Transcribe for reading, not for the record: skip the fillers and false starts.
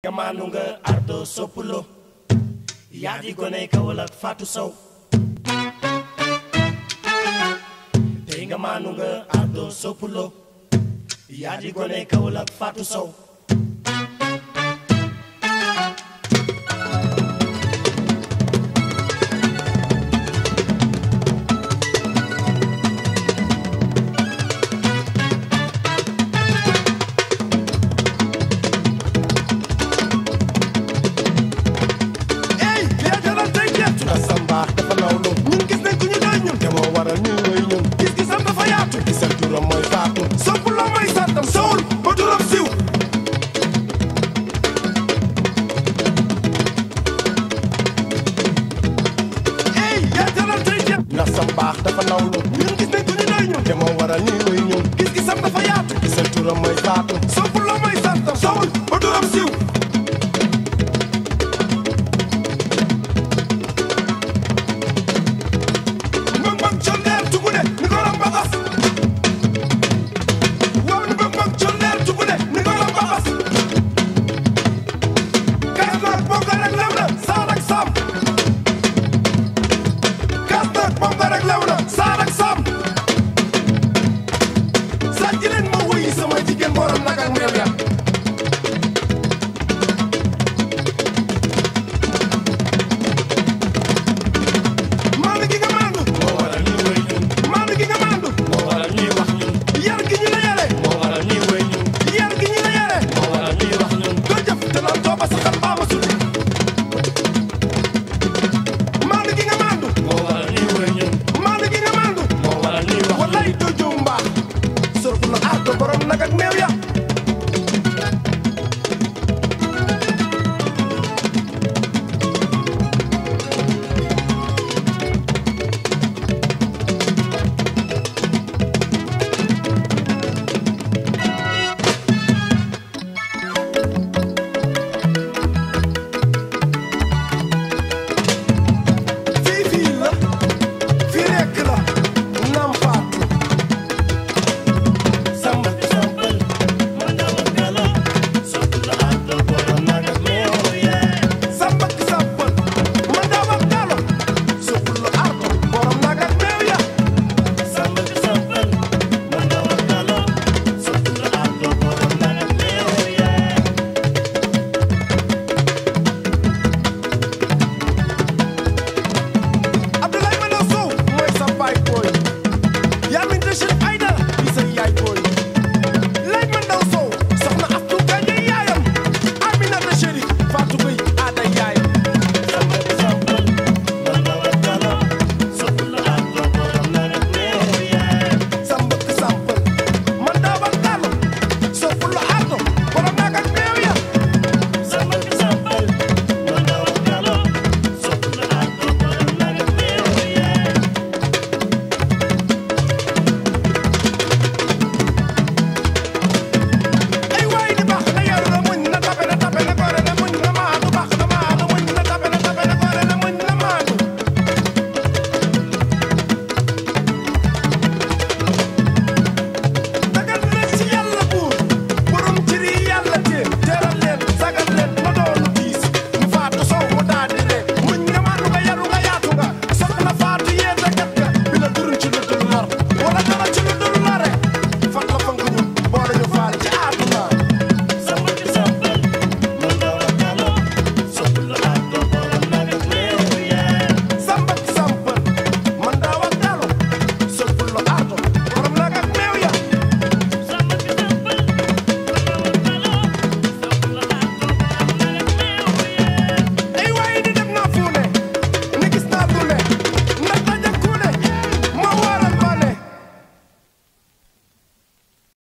Yamanu nga ardo sopulo yaadi gone kawal ak Fatou Sow tey nga manu nga ardo sopulo yaadi gone kawal ak Fatou Sow baax dafa nawlu ñun gis nañ ko ñu doy ñun te moo waral ñuy wéy ñun gis-gisam dafa yaatu gisal turam mooy Fatou